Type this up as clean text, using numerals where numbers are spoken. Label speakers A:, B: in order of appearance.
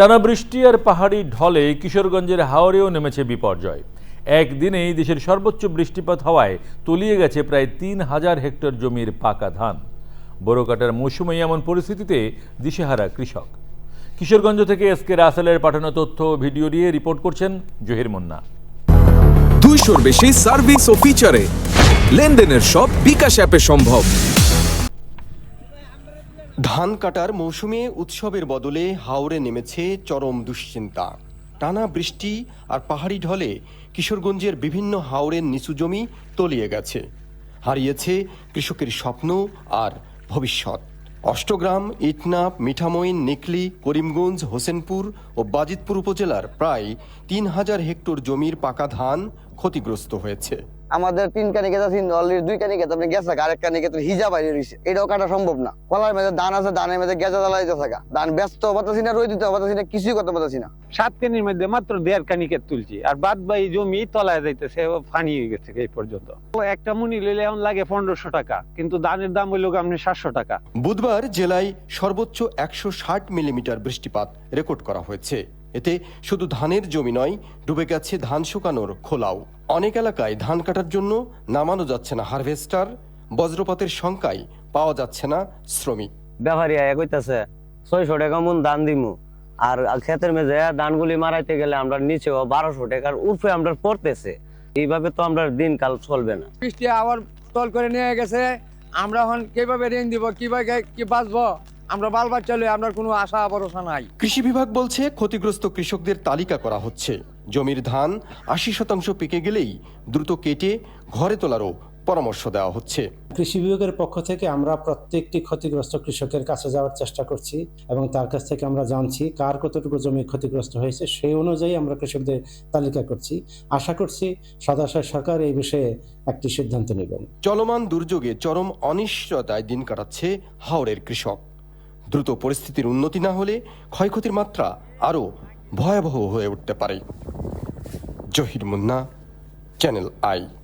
A: টানা বৃষ্টি আর পাহাড়ি ঢলে কিশোরগঞ্জের হাওরেও নেমেছে বিপর্যয়। একদিনেই দেশের সর্বোচ্চ বৃষ্টিপাত হওয়ায় তলিয়ে গেছে প্রায় ৩,০০০ হেক্টর জমির পাকা ধান। বোরো কাটার মৌসুমে এমন পরিস্থিতিতে দিশেহারা কৃষক। কিশোরগঞ্জ থেকে এসকে রাসেলের পাঠানো তথ্য ভিডিও দিয়ে রিপোর্ট করছেন জহির মুন্না।
B: 200-র বেশি সার্ভিস ও ফিচারে লেনদেনের সব বিকাশ অ্যাপে সম্ভব।
C: ধান কাটার মৌসুমে উৎসবের বদলে হাওরে নেমেছে চরম দুশ্চিন্তা। টানা বৃষ্টি আর পাহাড়ি ঢলে কিশোরগঞ্জের বিভিন্ন হাওরের নিচু জমি তলিয়ে গেছে, হারিয়েছে কৃষকের স্বপ্ন আর ভবিষ্যৎ। অষ্টগ্রাম, ইটনাপ, মিঠামইন, নিকলি, করিমগঞ্জ, হোসেনপুর ও বাজিতপুর উপজেলার প্রায় ৩,০০০ হেক্টর জমির পাকা ধান ক্ষতিগ্রস্ত হয়েছে।
D: আমাদের 3 কানি গেছে, অলরেডি 2 কানি গেছে, আপনি গেছে আরেক কানি গেছে হিজা বাইরে রয়েছে, এটাও কাটা সম্ভব না। কলার মেঝে ধান আছে, ধানের মেঝে গেজা জ্বালাই যাচ্ছে, ধান ব্যস্ত পাচ্ছি না, রই দিতে পারছি না, কিছুই করতে পারছি না।
E: 7 কানির মধ্যে মাত্র 1.5 কানিকে তুলছি, আর বাদ বাকি জমি তলায় যাইতেছে, ফানি হয়ে গেছে এই পর্যন্ত। একটা মুনি লইলে এখন লাগে 1500 টাকা, কিন্তু ধানের দাম হইল আপনি 700 টাকা।
C: বুধবার জেলায় সর্বোচ্চ 160 মিলিমিটার বৃষ্টিপাত রেকর্ড করা হয়েছে। এতে শুধু ধানের জমি নয়, ডুবে গেছে ধান শুকানোর খোলাও। অনেক এলাকায় ধান কাটার জন্য নামানো যাচ্ছে না হারভেস্টার, বজ্রপাতের শঙ্কায় পাওয়া যাচ্ছে না শ্রমিক।
D: ব্যাপারীরা কইতাছে 600 টাকা মন ধান দিমু, আর ক্ষেতের মেঝে ধানগুলি মারাইতে গেলে আমরা নিচেও 1200 টাকার উপরে আমরা পড়তেছে। এইভাবে তো আমরা দিনকাল চলবে না।
F: বৃষ্টি আবার তল করে নিয়ে গেছে, আমরা এখন কিভাবে ঋণ দিব, কিভাবে কি বাঁচবো, আমরা বাল বাচ্চা লই, আমরা কোনো আশা ভরসা নাই।
C: কৃষি বিভাগ বলছে ক্ষতিগ্রস্ত কৃষকদের তালিকা করা হচ্ছে। জমির ধান 80% পেকে গেলেই দ্রুত কেটে ঘরে তোলারও পরামর্শ দেওয়া হচ্ছে।
G: কৃষি বিভাগের পক্ষ থেকে আমরা প্রত্যেকটি ক্ষতিগ্রস্ত কৃষকের কাছে যাওয়ার চেষ্টা করছি এবং তার কাছ থেকে আমরা জানছি কার কতটুকু জমি ক্ষতিগ্রস্ত হয়েছে, সেই অনুযায়ী আমরা কৃষকদের তালিকা করছি। আশা করছি সদাশয় সরকার এই বিষয়ে একটি সিদ্ধান্ত নেবেন।
C: চলমান দুর্যোগে চরম অনিশ্চয়তায় দিন কাটাচ্ছে হাওরের কৃষক। দ্রুত পরিস্থিতির উন্নতি না হলে ক্ষয়ক্ষতির মাত্রা আরও ভয়াবহ হয়ে উঠতে পারে। Zahir Munna, channel I.